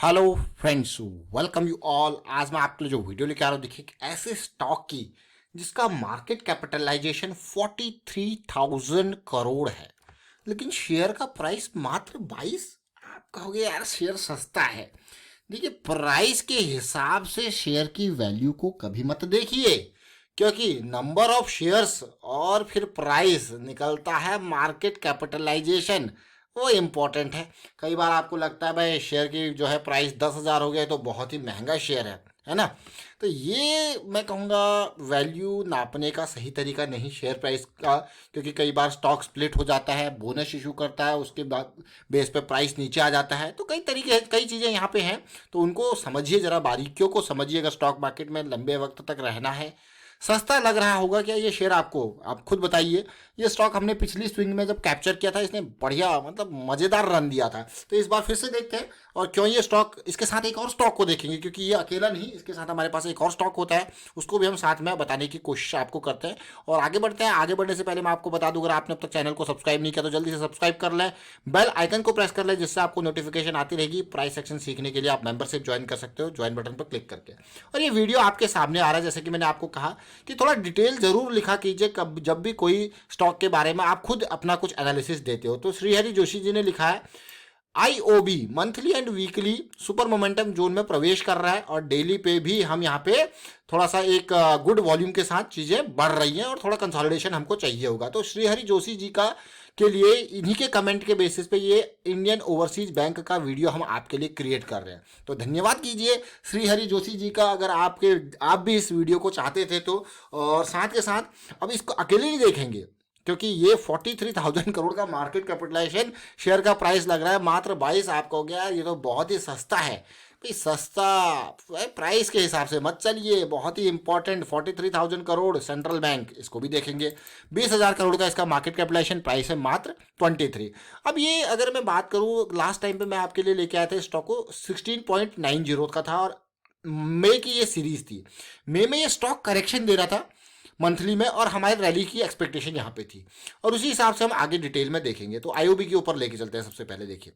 Hello friends, welcome you all. आज मैं आपके लिए जो वीडियो लेके आ रहा हूँ, देखिए एक ऐसे स्टॉक की जिसका मार्केट कैपिटलाइजेशन 43,000 करोड़ है, लेकिन शेयर का प्राइस मात्र 22। आप कहोगे यार शेयर सस्ता है। देखिए, प्राइस के हिसाब से शेयर की वैल्यू को कभी मत देखिए, क्योंकि नंबर ऑफ शेयर्स और फिर प्राइस निकलता है मार्केट कैपिटलाइजेशन, वो इम्पोर्टेंट है। कई बार आपको लगता है भाई शेयर की जो है प्राइस 10,000 हो गया तो बहुत ही महंगा शेयर है ना। तो ये मैं कहूँगा वैल्यू नापने का सही तरीका नहीं शेयर प्राइस का, क्योंकि कई बार स्टॉक स्प्लिट हो जाता है, बोनस इशू करता है, उसके बाद बेस पे प्राइस नीचे आ जाता है। तो कई चीज़ें यहाँ पे हैं, तो उनको समझिए, ज़रा बारीकियों को समझिए। अगर स्टॉक मार्केट में लंबे वक्त तक रहना है। सस्ता लग रहा होगा क्या ये शेयर आपको? आप खुद बताइए। ये स्टॉक हमने पिछली स्विंग में जब कैप्चर किया था, इसने बढ़िया मतलब मज़ेदार रन दिया था। तो इस बार फिर से देखते हैं, और क्यों ये स्टॉक, इसके साथ एक और स्टॉक को देखेंगे, क्योंकि ये अकेला नहीं, इसके साथ हमारे पास एक और स्टॉक होता है, उसको भी हम साथ में बताने की कोशिश आपको करते हैं। और आगे बढ़ते हैं। आगे बढ़ने से पहले मैं आपको बता दूं, अगर आपने अब तक चैनल को सब्सक्राइब नहीं किया तो जल्दी से सब्सक्राइब कर लें, बेल आइकन को प्रेस कर लें, जिससे आपको नोटिफिकेशन आती रहेगी। प्राइस सेक्शन सीखने के लिए आप मेंबरशिप ज्वाइन कर सकते हो, ज्वाइन बटन पर क्लिक करके। और ये वीडियो आपके सामने आ रहा है, जैसे कि मैंने आपको कहा कि थोड़ा डिटेल जरूर लिखा कीजिए कब जब भी कोई स्टॉक के बारे में आप खुद अपना कुछ एनालिसिस देते हो। तो श्रीहरि जोशी जी ने लिखा है, IOB monthly and weekly super momentum zone में प्रवेश कर रहा है, और डेली पे भी हम यहाँ पे थोड़ा सा एक गुड वॉल्यूम के साथ चीजें बढ़ रही हैं, और थोड़ा कंसोलिडेशन हमको चाहिए होगा। तो श्रीहरि जोशी जी का के लिए इन्हीं के कमेंट के बेसिस पे ये इंडियन ओवरसीज बैंक का वीडियो हम आपके लिए क्रिएट कर रहे हैं। तो धन्यवाद कीजिए श्रीहरि जोशी जी का, अगर आप भी इस वीडियो को चाहते थे तो। और साथ के साथ अब इसको अकेले नहीं देखेंगे, क्योंकि ये 43,000 करोड़ का मार्केट कैपिटलाइजेशन, शेयर का प्राइस लग रहा है मात्र 22। आपको हो गया ये तो बहुत ही सस्ता है भाई। सस्ता प्राइस के हिसाब से मत चलिए, बहुत ही इंपॉर्टेंट 43,000 करोड़ सेंट्रल बैंक, इसको भी देखेंगे। 20,000 करोड़ का इसका मार्केट कैपिटलाइजेशन प्राइस है मात्र 23। अब ये अगर मैं बात करूँ, लास्ट टाइम पे मैं आपके लिए लेके आया था स्टॉक को 16.90 का था, और मई की ये सीरीज थी। मई में ये स्टॉक करेक्शन दे रहा था मंथली में, और हमारी रैली की एक्सपेक्टेशन यहाँ पे थी, और उसी हिसाब से हम आगे डिटेल में देखेंगे। तो आईओबी के ऊपर लेके चलते हैं। सबसे पहले देखिए,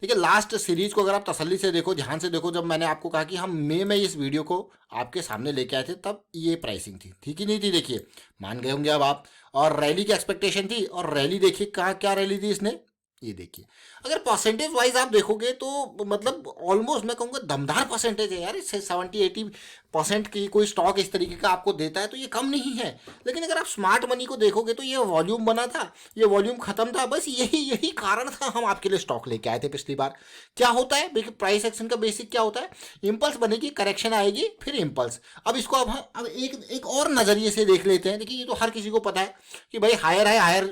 देखिए लास्ट सीरीज को अगर आप तसल्ली से देखो, ध्यान से देखो, जब मैंने आपको कहा कि हम मई में इस वीडियो को आपके सामने लेके आए थे, तब ये प्राइसिंग थी, ठीक ही नहीं थी? देखिए, मान गए होंगे अब आप। और रैली की एक्सपेक्टेशन थी, और रैली देखिए कहाँ क्या रैली थी इसने, ये देखिए। अगर परसेंटेज वाइज आप देखोगे तो मतलब ऑलमोस्ट मैं कहूँगा दमदार परसेंटेज है यार। इससे 70-80% की कोई स्टॉक इस तरीके का आपको देता है तो ये कम नहीं है। लेकिन अगर आप स्मार्ट मनी को देखोगे तो ये वॉल्यूम बना था, ये वॉल्यूम खत्म था, बस यही यही कारण था हम आपके लिए स्टॉक लेके आए थे पिछली बार। क्या होता है देखिए, प्राइस एक्शन का बेसिक क्या होता है, इंपल्स बनेगी, करेक्शन आएगी, फिर इंपल्स। अब इसको अब एक और नजरिए से देख लेते हैं। देखिए, ये तो हर किसी को पता है कि भाई हायर हाई हायर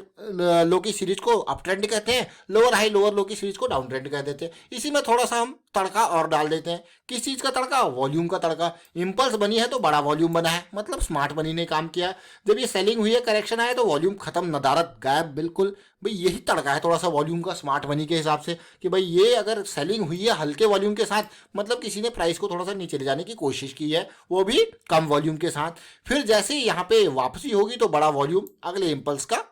लो की सीरीज को अप ट्रेंड कहते हैं, लोअर हाई लोअर लो की सीरीज को डाउन ट्रेंड कह देते हैं। इसी में थोड़ा सा हम तड़का और डाल देते हैं। किस चीज का तड़का? वॉल्यूम का तड़का। इंपल्स बनी है तो बड़ा वॉल्यूम बना है, मतलब स्मार्ट मनी ने काम किया। जब ये सेलिंग हुई है, करेक्शन आया, तो वॉल्यूम खत्म, नदारत गायब, बिल्कुल। भाई यही तड़का है थोड़ा सा वॉल्यूम का स्मार्ट मनी के हिसाब से, कि भाई ये अगर सेलिंग हुई है हल्के वॉल्यूम के साथ, मतलब किसी ने प्राइस को थोड़ा सा नीचे ले जाने की कोशिश की है, वो भी कम वॉल्यूम के साथ। फिर जैसे ही यहाँ पे वापसी होगी तो बड़ा वॉल्यूम अगले इंपल्स का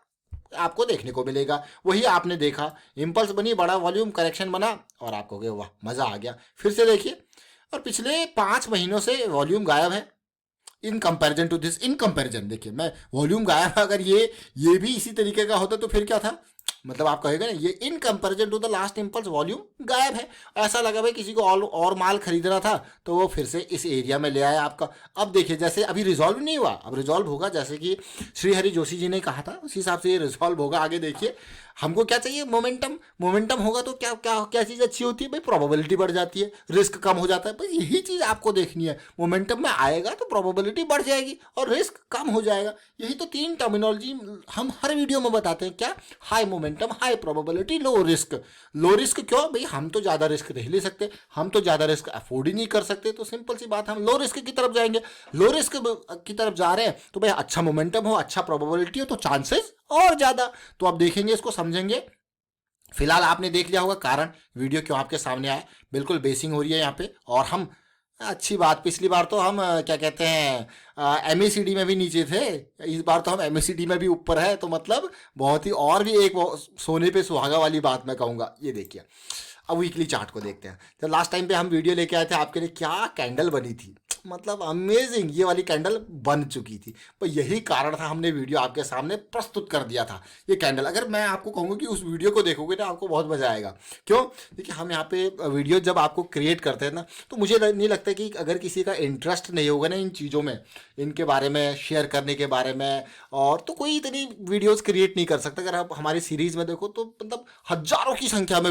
आपको देखने को मिलेगा। वही आपने देखा, इंपल्स बनी, बड़ा वॉल्यूम, करेक्शन बना, और आपको कहे वाह मजा आ गया। फिर से देखिए, और पिछले 5 महीनों से वॉल्यूम गायब है। In comparison to this, in comparison देखिए, मैं वॉल्यूम गायब है, अगर ये भी इसी तरीके का होता तो फिर क्या था, मतलब आप कहेगा ना, ये in comparison to the last impulse volume गायब है। ऐसा लगा भाई किसी को और माल खरीदना था तो वो फिर से इस एरिया में ले आया आपका। अब देखिए, जैसे अभी रिजॉल्व नहीं हुआ, अब रिजॉल्व होगा, जैसे कि श्रीहरि जोशी जी ने कहा था उस हिसाब से ये रिजॉल्व होगा। आगे देखिए, हमको क्या चाहिए? मोमेंटम। मोमेंटम होगा तो क्या क्या क्या चीज़ अच्छी होती है भाई? प्रोबेबिलिटी बढ़ जाती है, रिस्क कम हो जाता है। बस यही चीज़ आपको देखनी है। मोमेंटम में आएगा तो प्रोबेबिलिटी बढ़ जाएगी और रिस्क कम हो जाएगा। यही तो 3 टर्मिनोलॉजी हम हर वीडियो में बताते हैं। क्या? High momentum, high probability, low risk. Low risk क्यों भाई? हम तो ज़्यादा रिस्क नहीं ले सकते, हम तो ज़्यादा रिस्क अफोर्ड ही नहीं कर सकते, तो सिंपल सी बात, हम लो रिस्क की तरफ जाएंगे। लो रिस्क की तरफ जा रहे हैं तो भाई अच्छा मोमेंटम हो, अच्छा प्रोबेबिलिटी हो, तो चांसेस और ज़्यादा। तो अब देखेंगे, इसको समझेंगे। फिलहाल आपने देख लिया होगा कारण, वीडियो क्यों आपके सामने आया, बिल्कुल बेसिंग हो रही है यहाँ पे। और हम, अच्छी बात, पिछली बार तो हम क्या कहते हैं, एमएसीडी में भी नीचे थे, इस बार तो हम एमएसीडी में भी ऊपर है, तो मतलब बहुत ही और भी एक सोने पे सुहागा वाली बात मैं कहूँगा। ये देखिए, अब वीकली चार्ट को देखते हैं। जब लास्ट टाइम पे हम वीडियो लेके आए थे आपके लिए, क्या कैंडल बनी थी, मतलब अमेजिंग, ये वाली कैंडल बन चुकी थी। पर यही कारण था हमने वीडियो आपके सामने प्रस्तुत कर दिया था। ये कैंडल, अगर मैं आपको कहूँगा कि उस वीडियो को देखोगे ना आपको बहुत मजा आएगा। क्यों? देखिए हम यहाँ पे वीडियो जब आपको क्रिएट करते हैं ना, तो मुझे नहीं लगता कि अगर किसी का इंटरेस्ट नहीं होगा ना इन चीज़ों में, इनके बारे में शेयर करने के बारे में, और तो कोई इतनी वीडियोस क्रिएट नहीं कर सकता। अगर आप हमारी सीरीज में देखो तो मतलब हजारों की संख्या में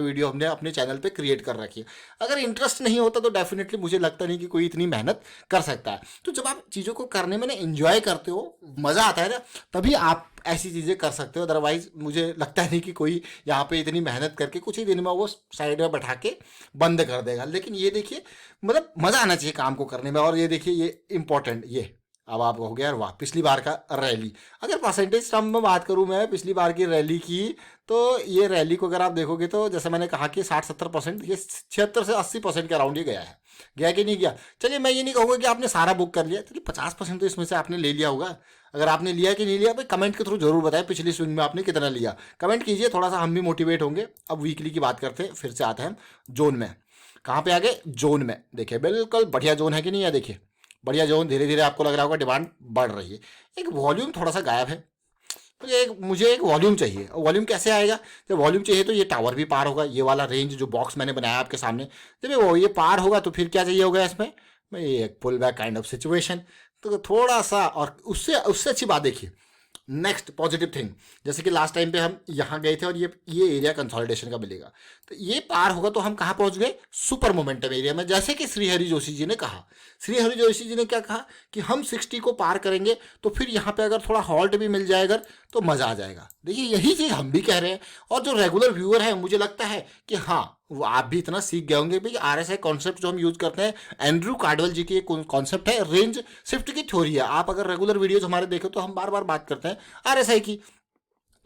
वीडियो हमने अपने चैनल पे क्रिएट कर रखी है। अगर इंटरेस्ट नहीं होता तो डेफिनेटली मुझे लगता नहीं कि कोई इतनी मेहनत कर सकता है। तो जब आप चीज़ों को करने में ना एंजॉय करते हो, मज़ा आता है ना, तभी आप ऐसी चीज़ें कर सकते हो। अदरवाइज मुझे लगता नहीं कि कोई यहाँ पे इतनी मेहनत करके कुछ ही दिन में वो साइड में बैठा के बंद कर देगा। लेकिन ये देखिए, मतलब मज़ा आना चाहिए काम को करने में। और ये देखिए, ये इंपॉर्टेंट, ये अब आप हो गया यार वाह, पिछली बार का रैली, अगर परसेंटेज टर्म में बात करूं मैं पिछली बार की रैली की, तो ये रैली को अगर आप देखोगे तो जैसे मैंने कहा कि 60-70%, ये 76 से 80% के अराउंड ही गया कि नहीं गया। चलिए मैं ये नहीं कहूँगा कि आपने सारा बुक कर लिया, चलिए 50% तो इसमें से आपने ले लिया होगा। अगर आपने लिया कि नहीं लिया भाई कमेंट के थ्रू जरूर बताएं, पिछली स्विंग में आपने कितना लिया, कमेंट कीजिए, थोड़ा सा हम भी मोटिवेट होंगे। अब वीकली की बात करते हैं, फिर से आते हैं हम जोन में। कहाँ पे आ गए? जोन में। देखिए बिल्कुल बढ़िया जोन है कि नहीं है, देखिए बढ़िया जोन। धीरे धीरे आपको लग रहा होगा डिमांड बढ़ रही है। एक वॉल्यूम थोड़ा सा गायब है, मुझे एक वॉल्यूम चाहिए। वॉल्यूम कैसे आएगा? जब वॉल्यूम चाहिए तो ये टावर भी पार होगा, ये वाला रेंज जो बॉक्स मैंने बनाया आपके सामने, जब वो ये पार होगा तो फिर क्या चाहिए होगा इसमें? एक pull back kind of situation. तो थोड़ा सा, और उससे उससे अच्छी बात देखिए, नेक्स्ट पॉजिटिव थिंग, जैसे कि लास्ट टाइम पे हम यहाँ गए थे और ये एरिया कंसोलिडेशन का मिलेगा, तो ये पार होगा तो हम कहाँ पहुंच गए? सुपर मोमेंटम एरिया में। जैसे कि श्रीहरि जोशी जी ने कहा, श्रीहरि जोशी जी ने क्या कहा कि हम 60 को पार करेंगे तो फिर यहाँ पे अगर थोड़ा हॉल्ट भी मिल जाएगा तो मजा आ जाएगा। देखिए यही चीज हम भी कह रहे हैं, और जो रेगुलर व्यूअर है मुझे लगता है कि हाँ वो आप भी इतना सीख गए होंगे भाई। आरएसआई कॉन्सेप्ट जो हम यूज करते हैं, एंड्रू कार्डवेल जी की एक कॉन्सेप्ट है, रेंज शिफ्ट की थ्योरी है। आप अगर रेगुलर वीडियोस हमारे देखो तो हम बार बार बात करते हैं आरएसआई की,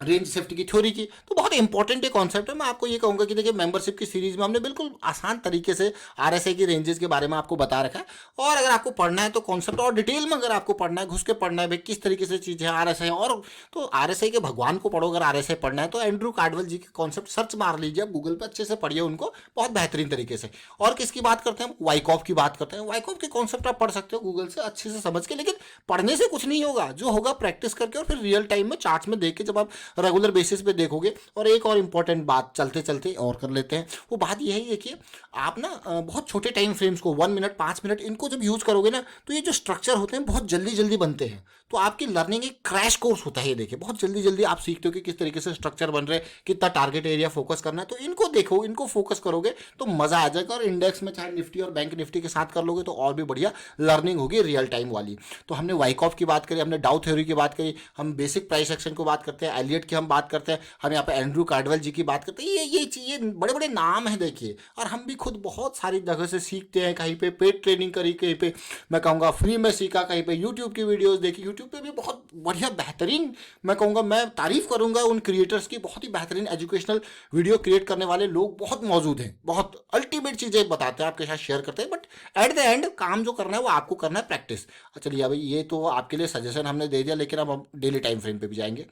रेंज सेफ्टी की थ्योरी की। तो बहुत इंपॉर्टेंट ये कॉन्सेप्ट है। मैं आपको ये कहूंगा कि देखिए मेंबरशिप की सीरीज में हमने बिल्कुल आसान तरीके से आरएसआई की रेंजेस के बारे में आपको बता रखा है। और अगर आपको पढ़ना है तो कॉन्सेप्ट और डिटेल में अगर आपको पढ़ना है, घुस के पढ़ना है भाई किस तरीके से चीज़ है आरएसआई, और तो आरएसआई के भगवान को पढ़ो। अगर आरएसआई पढ़ना है तो एंड्रू कार्डवेल जी के कॉन्सेप्ट सर्च मार लीजिए आप गूगल पर, अच्छे से पढ़िए उनको बहुत बेहतरीन तरीके से। और किसकी बात करते हैं हम? वाइकॉफ की बात करते हैं। वाइकॉफ के कॉन्सेप्ट आप पढ़ सकते हो गूगल से अच्छे से समझ के, लेकिन पढ़ने से कुछ नहीं होगा, जो होगा प्रैक्टिस करके और फिर रियल टाइम में चार्ट्स में देख के जब आप रेगुलर बेसिस पे देखोगे। और एक और इंपॉर्टेंट बात चलते चलते और कर लेते हैं, वो बात यह है, देखिए आप ना बहुत छोटे टाइम फ्रेम्स को 1 मिनट 5 मिनट इनको जब यूज करोगे ना, तो ये जो स्ट्रक्चर होते हैं बहुत जल्दी जल्दी बनते हैं। तो आपकी लर्निंग एक क्रैश कोर्स होता है। ये देखिए बहुत जल्दी जल्दी आप सीखते हो कि किस तरीके से स्ट्रक्चर बन रहे हैं, कितना टारगेट एरिया फोकस करना है। तो इनको देखो, इनको फोकस करोगे तो मजा आ जाएगा। और इंडेक्स में चाहे निफ्टी और बैंक निफ्टी के साथ कर लोगे तो और भी बढ़िया लर्निंग होगी रियल टाइम वाली। तो हमने वाइकॉफ की बात करी, हमने डाउ थ्योरी की बात करी, हम बेसिक प्राइस एक्शन को बात करते हैं, एलियट की हम बात करते हैं, हम यहाँ पे एंड्रू कार्डवेल जी की बात करते हैं। ये चीज़ें बड़े बड़े नाम हैं देखिए। और हम भी खुद बहुत सारी जगह से सीखते हैं, कहीं पे पेड ट्रेनिंग करी, कहीं पे मैं कहूँगा फ्री में सीखा, कहीं पे यूट्यूब की वीडियोस देखी। यूट्यूब पे भी बहुत बढ़िया बेहतरीन, मैं कहूँगा, मैं तारीफ करूँगा उन क्रिएटर्स की, बहुत ही बेहतरीन एजुकेशनल वीडियो क्रिएट करने वाले लोग बहुत मौजूद हैं, बहुत अल्टीमेट चीज़ें बताते हैं, आपके साथ शेयर करते हैं। बट एट द एंड काम जो करना है वो आपको करना है, प्रैक्टिस। चलिए भाई ये तो आपके लिए सजेशन हमने दे दिया, लेकिन अब हम डेली टाइम फ्रेम पे भी जाएंगे।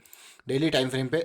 डेली टाइम फ्रेम पे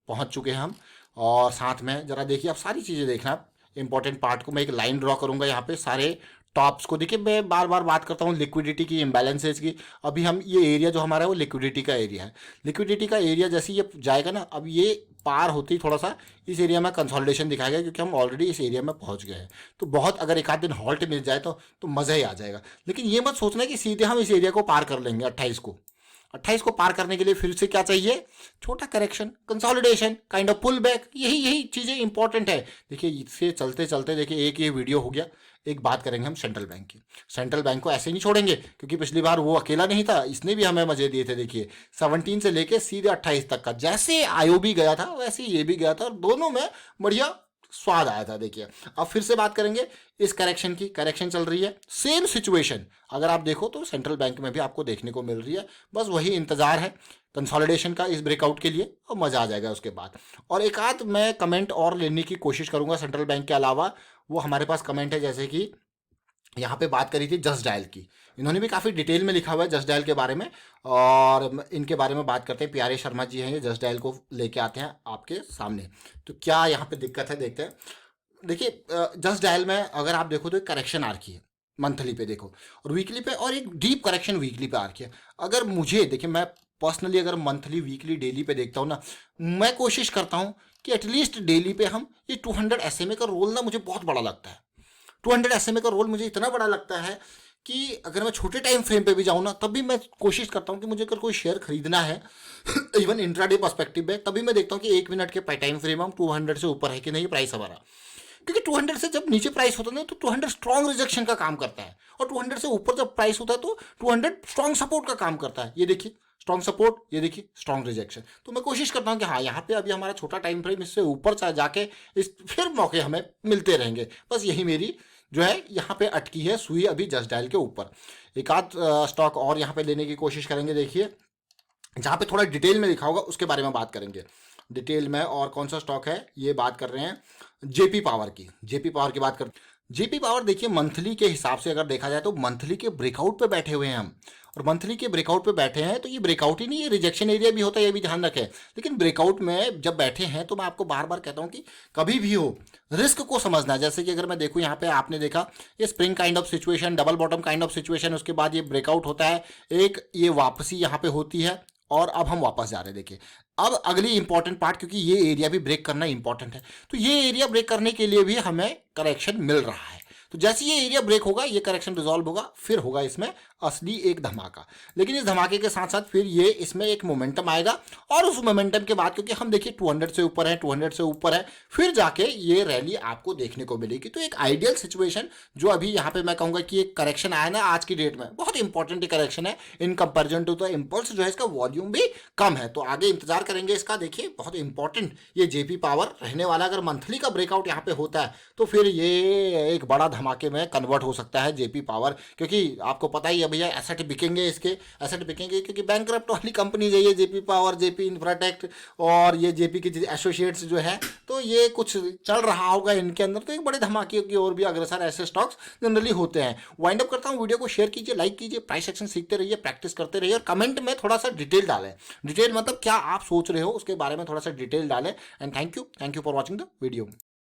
पहुंच चुके हैं हम, और साथ में जरा देखिए आप सारी चीज़ें देखना। आप इंपॉर्टेंट पार्ट को मैं एक लाइन ड्रॉ करूंगा यहाँ पे सारे टॉप्स को। देखिए मैं बार बार बात करता हूँ लिक्विडिटी की, इम्बैलेंसेज की। अभी हम ये एरिया जो हमारा है वो लिक्विडिटी का एरिया है। लिक्विडिटी का एरिया जैसे ये जाएगा ना, अब ये पार होती थोड़ा सा इस एरिया में कंसोलिडेशन दिखाएगा, क्योंकि हम ऑलरेडी इस एरिया में पहुंच गए हैं। तो बहुत अगर एक आध दिन हॉल्ट मिल जाए तो मज़ा ही आ जाएगा। लेकिन ये मत सोचना कि सीधे हम इस एरिया को पार कर लेंगे। 28 को पार करने के लिए फिर से क्या चाहिए? छोटा correction, consolidation, kind of pull back. यही चीज़ें इंपॉर्टेंट है। देखिए इससे चलते चलते देखिए एक ये वीडियो हो गया। एक बात करेंगे हम सेंट्रल बैंक की। सेंट्रल बैंक को ऐसे नहीं छोड़ेंगे, क्योंकि पिछली बार वो अकेला नहीं था, इसने भी हमें मजे दिए थे। देखिए 17 से लेके सीधे 28 तक का, जैसे आईओबी गया था वैसे ये भी गया था, और दोनों में बढ़िया स्वाद आया था। देखिए अब फिर से बात करेंगे इस करेक्शन की। करेक्शन चल रही है, सेम सिचुएशन अगर आप देखो तो सेंट्रल बैंक में भी आपको देखने को मिल रही है। बस वही इंतजार है कंसोलिडेशन का इस ब्रेकआउट के लिए, और मजा आ जाएगा उसके बाद। और एक आध मैं कमेंट और लेने की कोशिश करूंगा सेंट्रल बैंक के अलावा। वो हमारे पास कमेंट है जैसे कि यहाँ पे बात करी थी जस्ट डायल की। इन्होंने भी काफ़ी डिटेल में लिखा हुआ है जस्ट डायल के बारे में, और इनके बारे में बात करते हैं। प्यारे शर्मा जी हैं, ये जस्ट डायल को लेके आते हैं आपके सामने। तो क्या यहाँ पे दिक्कत है, देखते हैं। देखिए, जस्ट डायल में अगर आप देखो तो एक करेक्शन आ रखी है मंथली पे, देखो, और वीकली पे, और एक डीप करेक्शन वीकली पे आ रखी है। अगर मुझे देखिए, मैं पर्सनली अगर मंथली, वीकली, डेली पे देखता हूँ ना, मैं कोशिश करता हूँ कि एटलीस्ट डेली पे हम ये 200 SMA का रोल ना मुझे बहुत बड़ा लगता है। 200 SMA का रोल मुझे इतना बड़ा लगता है कि अगर मैं छोटे टाइम फ्रेम पे भी जाऊँ ना, तब भी मैं कोशिश करता हूँ कि मुझे अगर कोई शेयर खरीदना है इवन इंट्राडे पर्सपेक्टिव में, तभी मैं देखता हूँ कि 1 मिनट के टाइम फ्रेम हम 200 से ऊपर है कि नहीं प्राइस हमारा। क्योंकि 200 से जब नीचे प्राइस होता है ना, तो 200 स्ट्रॉन्ग रिजेक्शन का काम करता है, और 200 से ऊपर जब प्राइस होता है तो 200 स्ट्रॉन्ग सपोर्ट का काम करता है। ये देखिए स्ट्रॉन्ग सपोर्ट, ये देखिए स्ट्रॉन्ग रिजेक्शन। तो मैं कोशिश करता हूँ कि हाँ, यहाँ पे अभी हमारा छोटा टाइम फ्रेम, इससे ऊपर जाके इस फिर मौके हमें मिलते रहेंगे। बस यही मेरी जो है यहाँ पे अटकी है सुई अभी जस्ट डायल के ऊपर। एक आध स्टॉक और यहाँ पे लेने की कोशिश करेंगे। देखिए, जहाँ पे थोड़ा डिटेल में लिखा होगा उसके बारे में बात करेंगे डिटेल में। और कौन सा स्टॉक है, ये बात कर रहे हैं जेपी पावर की। जेपी पावर की बात कर, जेपी पावर देखिए मंथली के हिसाब से अगर देखा जाए तो मंथली के ब्रेकआउट पे बैठे हुए हैं हम, और मंथली के ब्रेकआउट पे बैठे हैं। तो ये ब्रेकआउट ही नहीं, ये रिजेक्शन एरिया भी होता है, ये भी ध्यान रखें। लेकिन ब्रेकआउट में जब बैठे हैं तो मैं आपको बार बार कहता हूँ कि कभी भी हो रिस्क को समझना। जैसे कि अगर मैं देखूँ यहाँ पे, आपने देखा ये spring kind of situation, double bottom kind of situation, उसके बाद ये ब्रेकआउट होता है, एक ये वापसी यहाँ पे होती है, और अब हम वापस जा रहे हैं। देखिए, अब अगली इंपॉर्टेंट पार्ट, क्योंकि ये एरिया भी ब्रेक करना इंपॉर्टेंट है, तो ये एरिया ब्रेक करने के लिए भी हमें करेक्शन मिल रहा है। तो जैसे ये एरिया ब्रेक होगा, ये करेक्शन रिजॉल्व होगा, फिर होगा इसमें असली एक धमाका। लेकिन इस धमाके के साथ साथ फिर ये इसमें एक मोमेंटम आएगा, और उस मोमेंटम के बाद, क्योंकि हम देखिए 200 से ऊपर है, 200 से ऊपर है, फिर जाके ये रैली आपको देखने को मिलेगी। तो एक आइडियल सिचुएशन जो अभी यहाँ पे मैं कहूँगा कि एक करेक्शन आया ना आज की डेट में, बहुत इंपॉर्टेंट करेक्शन है in comparison to the impulse, जो है इसका वॉल्यूम भी कम है। तो आगे इंतजार करेंगे इसका। देखिए, बहुत इंपॉर्टेंट ये जेपी पावर रहने वाला। अगर मंथली का ब्रेकआउट यहाँ पे होता है तो फिर ये एक बड़ा धमाके में कन्वर्ट हो सकता है जेपी पावर, क्योंकि आपको पता ही है भैया, एसेट बिकेंगे, इसके एसेट बिकेंगे, क्योंकि बैंकरप्ट वाली कंपनीज है ये, जेपी पावर, जेपी इंफ्राटेक और ये जेपी के एसोसिएट्स जो है। तो ये कुछ चल रहा होगा इनके अंदर, तो एक बड़े धमाके की और भी अग्रसर ऐसे स्टॉक्स जनरली होते हैं। वाइंड अप करता हूँ, वीडियो को शेयर कीजिए, लाइक कीजिए, प्राइस एक्शन सीखते रहिए, प्रैक्टिस करते रहिए, और कमेंट में थोड़ा सा डिटेल डालें। डिटेल मतलब क्या आप सोच रहे हो उसके बारे में थोड़ा सा डिटेल डालें। And thank you for watching the video.